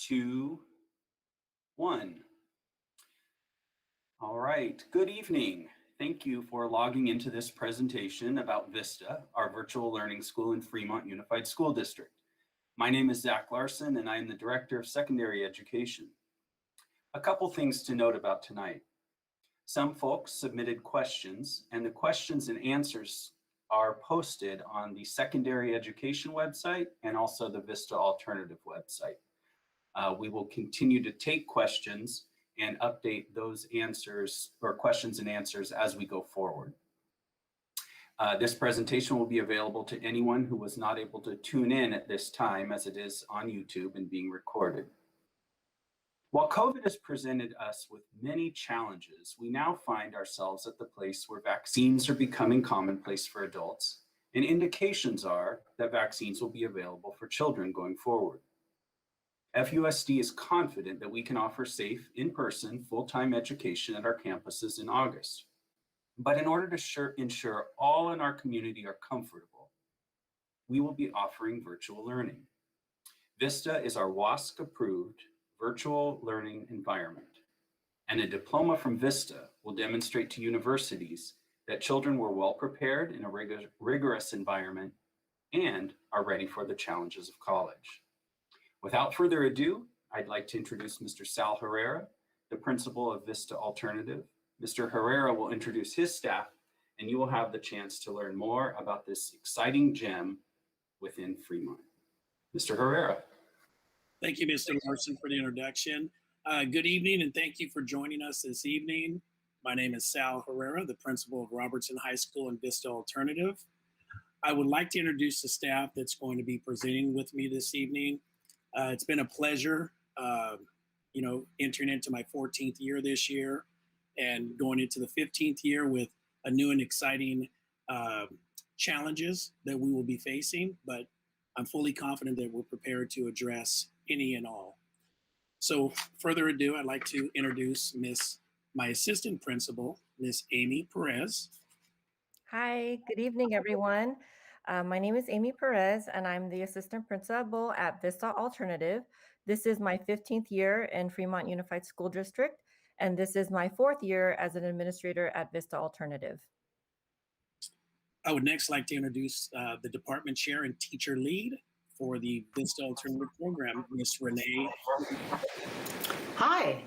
2, 1. All right, good evening. Thank you for logging into this presentation about Vista, our virtual learning school in Fremont Unified School District. My name is Zach Larson, and I am the Director of Secondary Education. A couple things to note about tonight. Some folks submitted questions, and the questions and answers are posted on the Secondary Education website and also the Vista Alternative website. We will continue to take questions and update those answers or questions and answers as we go forward. This presentation will be available to anyone who was not able to tune in at this time, as it is on YouTube and being recorded. While COVID has presented us with many challenges, we now find ourselves at the place where vaccines are becoming commonplace for adults, and indications are that vaccines will be available for children going forward. FUSD is confident that we can offer safe, in-person, full-time education at our campuses in August. But in order to ensure all in our community are comfortable, we will be offering virtual learning. Vista is our WASC-approved virtual learning environment, and a diploma from Vista will demonstrate to universities that children were well prepared in a rigorous environment and are ready for the challenges of college. Without further ado, I'd like to introduce Mr. Sal Herrera, the principal of Vista Alternative. Mr. Herrera will introduce his staff, and you will have the chance to learn more about this exciting gem within Fremont. Mr. Herrera. Thank you, Mr. Larson, for the introduction. Good evening, and thank you for joining us this evening. My name is Sal Herrera, the principal of Robertson High School and Vista Alternative. I would like to introduce the staff that's going to be presenting with me this evening. It's been a pleasure, entering into my 14th year this year and going into the 15th year with a new and exciting challenges that we will be facing, but I'm fully confident that we're prepared to address any and all. So further ado, I'd like to introduce my assistant principal, Miss Amy Perez. Hi, good evening, everyone. My name is Amy Perez, and I'm the assistant principal at Vista Alternative. This is my 15th year in Fremont Unified School District, and this is my 4th year as an administrator at Vista Alternative. I would next like to introduce the department chair and teacher lead for the Vista Alternative program, Miss Renee. Hi,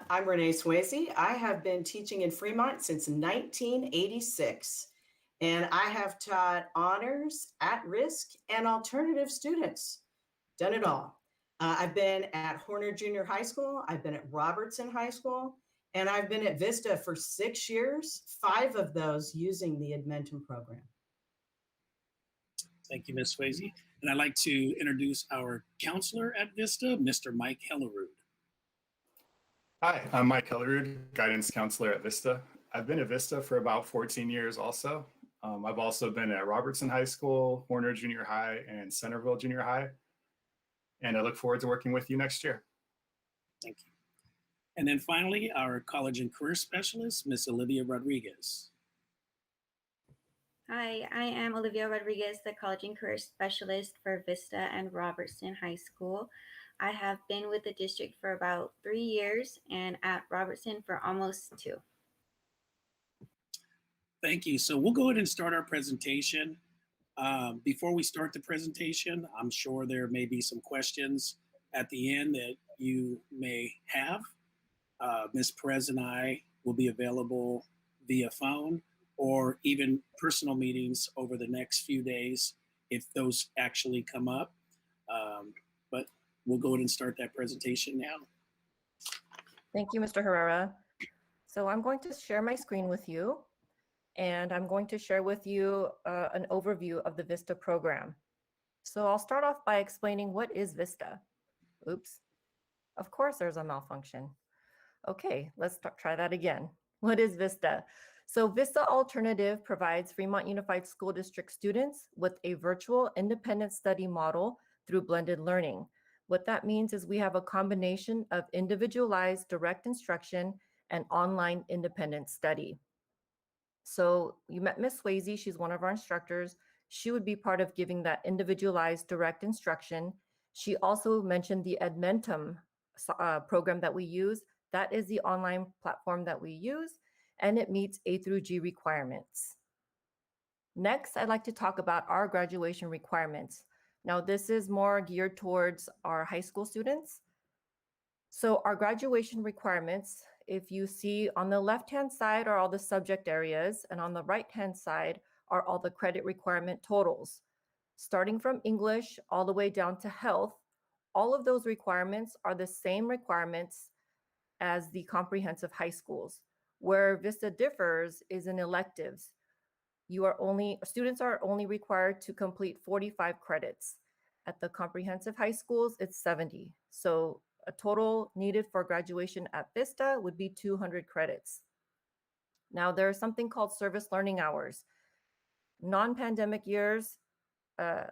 I'm Renee Swayze. I have been teaching in Fremont since 1986, and I have taught honors, at-risk, and alternative students. Done it all. I've been at Horner Junior High School, I've been at Robertson High School, and I've been at Vista for 6 years, 5 of those using the Edmentum program. Thank you, Ms. Swayze. And I'd like to introduce our counselor at Vista, Mr. Mike Hellerud. Hi, I'm Mike Hellerud, guidance counselor at Vista. I've been at Vista for about 14 years also. I've also been at Robertson High School, Horner Junior High, and Centerville Junior High. And I look forward to working with you next year. Thank you. And then finally, our college and career specialist, Miss Olivia Rodriguez. Hi, I am Olivia Rodriguez, the College and Career Specialist for Vista and Robertson High School. I have been with the district for about 3 years and at Robertson for almost 2. Thank you. So we'll go ahead and start our presentation. Before we start the presentation, I'm sure there may be some questions at the end that you may have. Ms. Perez and I will be available via phone or even personal meetings over the next few days if those actually come up. But we'll go ahead and start that presentation now. Thank you, Mr. Herrera. So I'm going to share my screen with you, and I'm going to share with you an overview of the Vista program. So I'll start off by explaining what is Vista. Oops, of course there's a malfunction. Okay, let's try that again. What is Vista? So Vista Alternative provides Fremont Unified School District students with a virtual independent study model through blended learning. What that means is we have a combination of individualized direct instruction and online independent study. So you met Ms. Swayze, she's one of our instructors. She would be part of giving that individualized direct instruction. She also mentioned the Edmentum program that we use. That is the online platform that we use, and it meets A through G requirements. Next, I'd like to talk about our graduation requirements. Now, this is more geared towards our high school students. So our graduation requirements, if you see on the left-hand side are all the subject areas, and on the right-hand side are all the credit requirement totals. Starting from English all the way down to health, all of those requirements are the same requirements as the comprehensive high schools. Where Vista differs is in electives. Students are only required to complete 45 credits. At the comprehensive high schools, it's 70. So a total needed for graduation at Vista would be 200 credits. Now, there's something called service learning hours. Non-pandemic years, a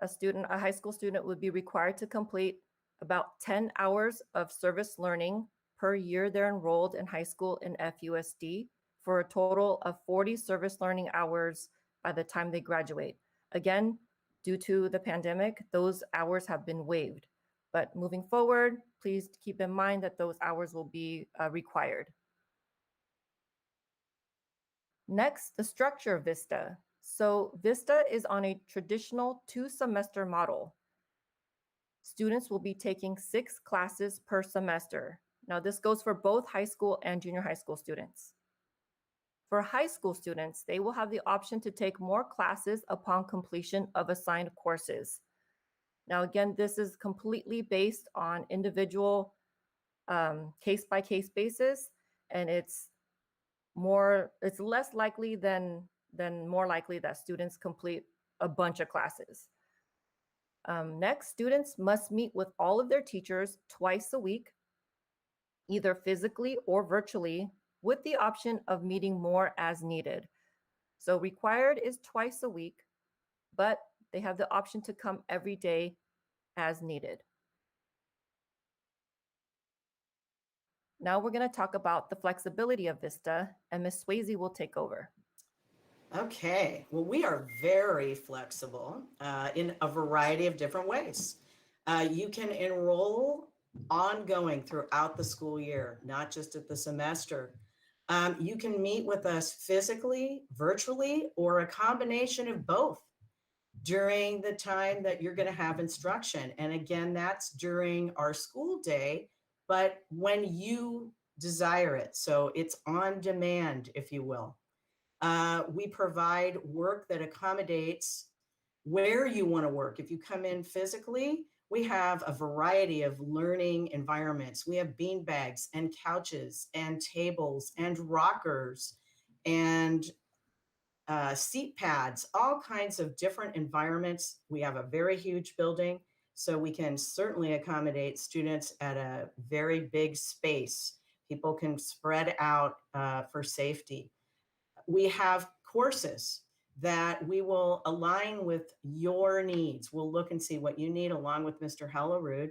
high school student would be required to complete about 10 hours of service learning per year they're enrolled in high school in FUSD, for a total of 40 service learning hours by the time they graduate. Again, due to the pandemic, those hours have been waived. But moving forward, please keep in mind that those hours will be required. Next, the structure of Vista. So Vista is on a traditional 2-semester model. Students will be taking 6 classes per semester. Now, this goes for both high school and junior high school students. For high school students, they will have the option to take more classes upon completion of assigned courses. Now, again, this is completely based on individual case-by-case basis, and it's less likely than more likely that students complete a bunch of classes. Next, students must meet with all of their teachers twice a week, either physically or virtually, with the option of meeting more as needed. So required is twice a week, but they have the option to come every day as needed. Now we're going to talk about the flexibility of Vista, and Ms. Swayze will take over. Okay, well, we are very flexible in a variety of different ways. You can enroll ongoing throughout the school year, not just at the semester. You can meet with us physically, virtually, or a combination of both during the time that you're going to have instruction. And again, that's during our school day, but when you desire it. So it's on demand, if you will. We provide work that accommodates where you want to work. If you come in physically, we have a variety of learning environments. We have bean bags and couches and tables and rockers and seat pads, all kinds of different environments. We have a very huge building, so we can certainly accommodate students at a very big space. People can spread out for safety. We have courses that we will align with your needs. We'll look and see what you need along with Mr. Hellerud.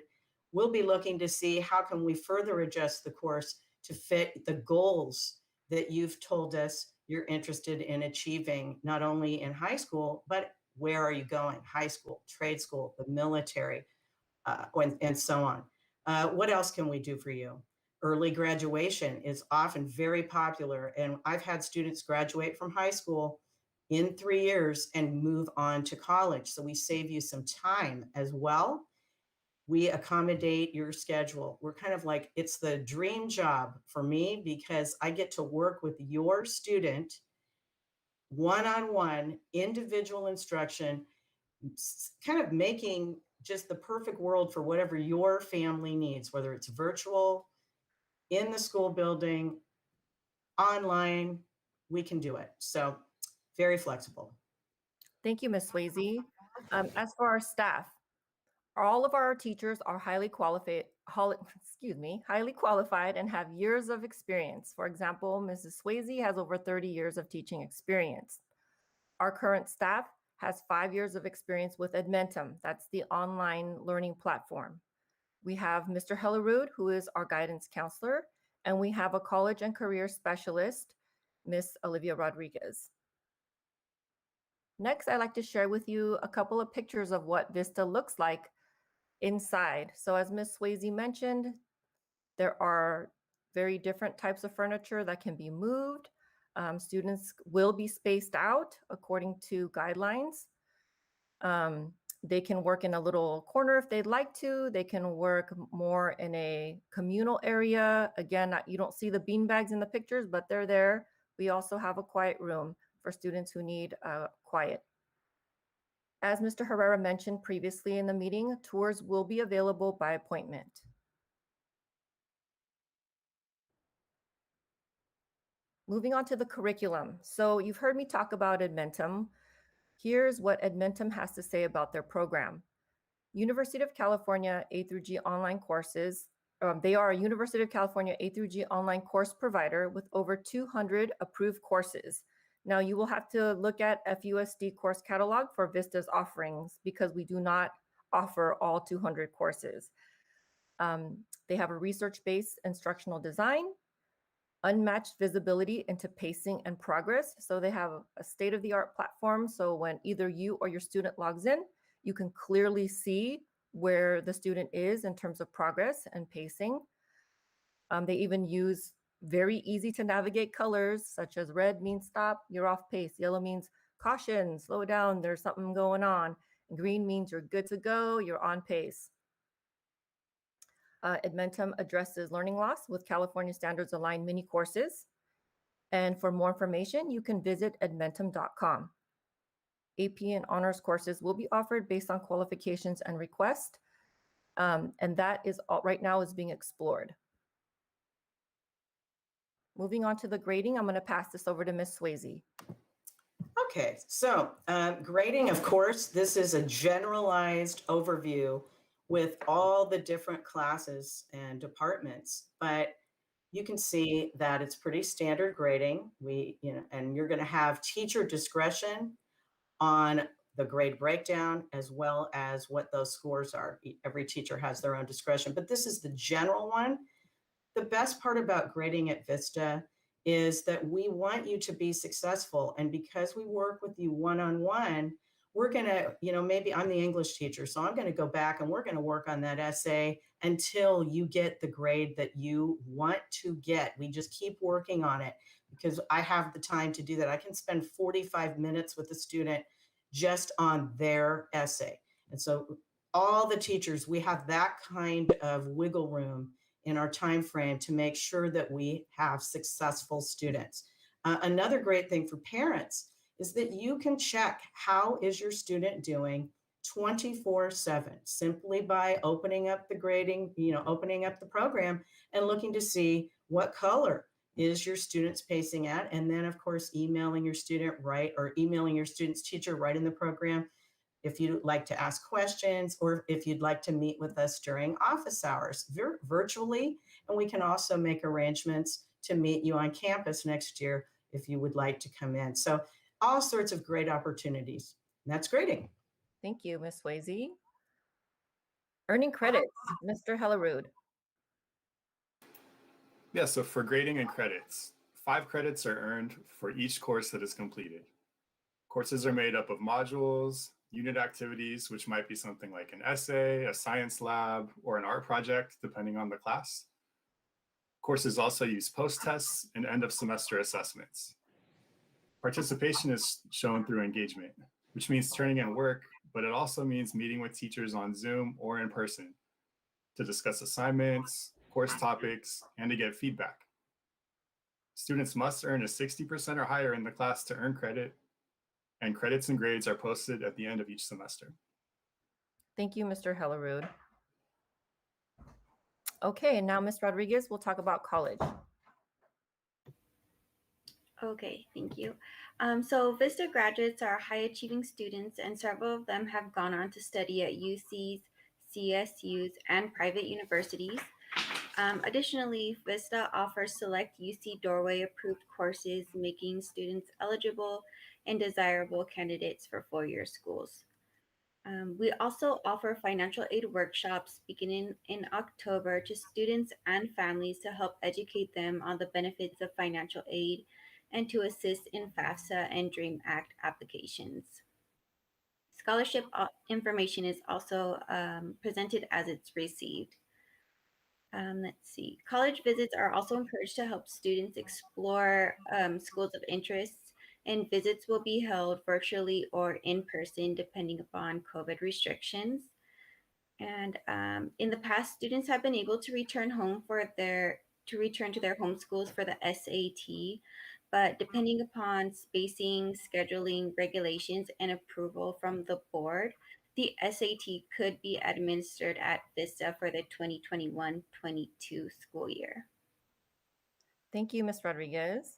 We'll be looking to see how can we further adjust the course to fit the goals that you've told us you're interested in achieving, not only in high school, but where are you going? High school, trade school, the military, and so on. What else can we do for you? Early graduation is often very popular, and I've had students graduate from high school in 3 years and move on to college. So we save you some time as well. We accommodate your schedule. We're kind of like, it's the dream job for me because I get to work with your student one-on-one, individual instruction, kind of making just the perfect world for whatever your family needs, whether it's virtual, in the school building, online, we can do it. So very flexible. Thank you, Ms. Swayze. As for our staff, all of our teachers are highly qualified and have years of experience. For example, Mrs. Swayze has over 30 years of teaching experience. Our current staff has 5 years of experience with Edmentum. That's the online learning platform. We have Mr. Hellerud, who is our guidance counselor, and we have a college and career specialist, Miss Olivia Rodriguez. Next, I'd like to share with you a couple of pictures of what Vista looks like inside. So as Ms. Swayze mentioned, there are very different types of furniture that can be moved. Students will be spaced out according to guidelines. They can work in a little corner if they'd like to. They can work more in a communal area. Again, you don't see the beanbags in the pictures, but they're there. We also have a quiet room for students who need quiet. As Mr. Herrera mentioned previously in the meeting, tours will be available by appointment. Moving on to the curriculum. So you've heard me talk about Edmentum. Here's what Edmentum has to say about their program. University of California A through G online courses. They are a University of California A through G online course provider with over 200 approved courses. Now you will have to look at FUSD course catalog for Vista's offerings because we do not offer all 200 courses. They have a research-based instructional design, unmatched visibility into pacing and progress. So they have a state-of-the-art platform. So when either you or your student logs in, you can clearly see where the student is in terms of progress and pacing. They even use very easy to navigate colors, such as red means stop, you're off pace. Yellow means caution, slow down, there's something going on. And green means you're good to go, you're on pace. Edmentum addresses learning loss with California Standards Aligned mini courses. And for more information, you can visit edmentum.com. AP and honors courses will be offered based on qualifications and request. And that is right now is being explored. Moving on to the grading, I'm going to pass this over to Ms. Swayze. Okay, so grading, of course, this is a generalized overview with all the different classes and departments, but you can see that it's pretty standard grading. And you're going to have teacher discretion on the grade breakdown as well as what those scores are. Every teacher has their own discretion, but this is the general one. The best part about grading at Vista is that we want you to be successful. And because we work with you one-on-one, we're going to, maybe I'm the English teacher, so I'm going to go back and we're going to work on that essay until you get the grade that you want to get. We just keep working on it because I have the time to do that. I can spend 45 minutes with a student just on their essay. And so all the teachers, we have that kind of wiggle room in our time frame to make sure that we have successful students. Another great thing for parents is that you can check how is your student doing 24/7 simply by opening up the grading, opening up the program and looking to see what color is your student's pacing at. And then of course, emailing your student emailing your student's teacher right in the program if you'd like to ask questions or if you'd like to meet with us during office hours virtually. And we can also make arrangements to meet you on campus next year if you would like to come in. So all sorts of great opportunities. And that's grading. Thank you, Ms. Swayze. Earning credits, Mr. Hellerud. Yeah, so for grading and credits, 5 credits are earned for each course that is completed. Courses are made up of modules, unit activities, which might be something like an essay, a science lab, or an art project, depending on the class. Courses also use post-tests and end-of-semester assessments. Participation is shown through engagement, which means turning in work, but it also means meeting with teachers on Zoom or in person to discuss assignments, course topics, and to get feedback. Students must earn a 60% or higher in the class to earn credit, and credits and grades are posted at the end of each semester. Thank you, Mr. Hellerud. Okay, and now Ms. Rodriguez will talk about college. Okay, thank you. So Vista graduates are high achieving students, and several of them have gone on to study at UCs, CSUs, and private universities. Additionally, Vista offers select UC Doorway approved courses, making students eligible and desirable candidates for four-year schools. We also offer financial aid workshops beginning in October to students and families to help educate them on the benefits of financial aid and to assist in FAFSA and DREAM Act applications. Scholarship information is also presented as it's received. Let's see. College visits are also encouraged to help students explore schools of interest, and visits will be held virtually or in person depending upon COVID restrictions. And in the past, students have been able to return to their home schools for the SAT, but depending upon spacing, scheduling, regulations, and approval from the board, the SAT could be administered at Vista for the 2021-22 school year. Thank you, Ms. Rodriguez.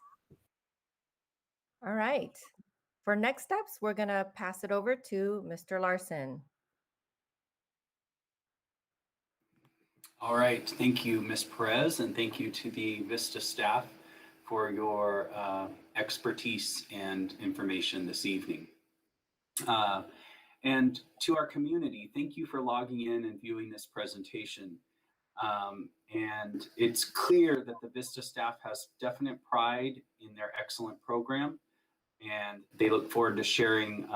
All right. For next steps, we're going to pass it over to Mr. Larson. All right, thank you, Ms. Perez, and thank you to the Vista staff for your expertise and information this evening. And to our community, thank you for logging in and viewing this presentation. And it's clear that the Vista staff has definite pride in their excellent program, and they look forward to sharing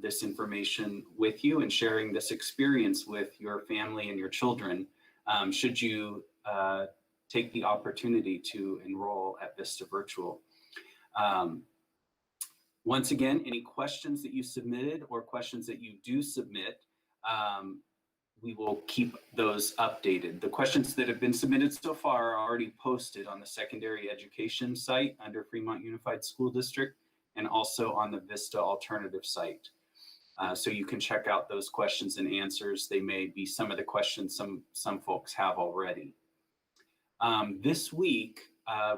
this information with you and sharing this experience with your family and your children, should you take the opportunity to enroll at Vista Virtual. Once again, any questions that you submitted or questions that you do submit, we will keep those updated. The questions that have been submitted so far are already posted on the secondary education site under Fremont Unified School District and also on the Vista Alternative site. So you can check out those questions and answers. They may be some of the questions some folks have already. This week,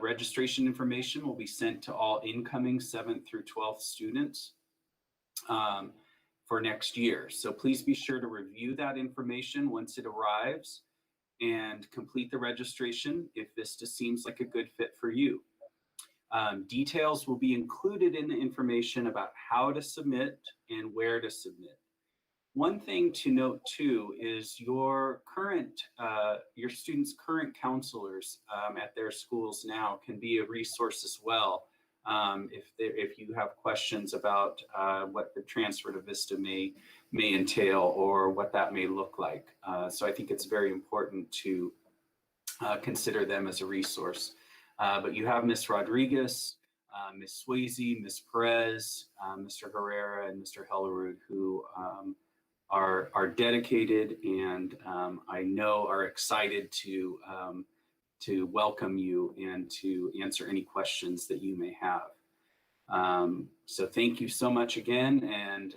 registration information will be sent to all incoming 7th through 12th students for next year. So please be sure to review that information once it arrives and complete the registration if Vista seems like a good fit for you. Details will be included in the information about how to submit and where to submit. One thing to note too is your students' current counselors at their schools now can be a resource as well. If you have questions about what the transfer to Vista may entail or what that may look like. So I think it's very important to consider them as a resource. But you have Ms. Rodriguez, Ms. Swayze, Ms. Perez, Mr. Herrera, and Mr. Hellerud, who are dedicated and I know are excited to welcome you and to answer any questions that you may have. So thank you so much again. And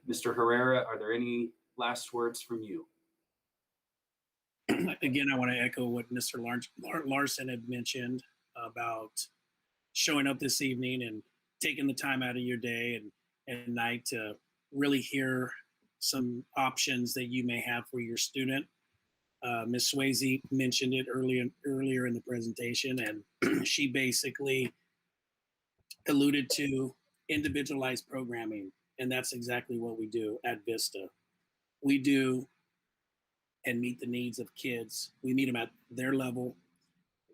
Mr. Herrera, are there any last words from you? Again, I want to echo what Mr. Larson had mentioned about showing up this evening and taking the time out of your day and night to really hear some options that you may have for your student. Ms. Swayze mentioned it earlier in the presentation, and she basically alluded to individualized programming, and that's exactly what we do at Vista. We do and meet the needs of kids. We meet them at their level,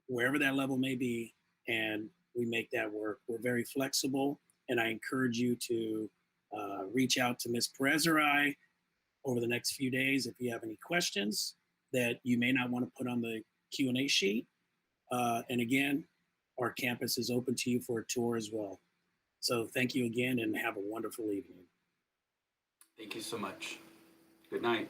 wherever that level may be, and we make that work. We're very flexible, and I encourage you to reach out to Ms. Perez or I over the next few days if you have any questions that you may not want to put on the Q&A sheet. And again, our campus is open to you for a tour as well. So thank you again and have a wonderful evening. Thank you so much. Good night.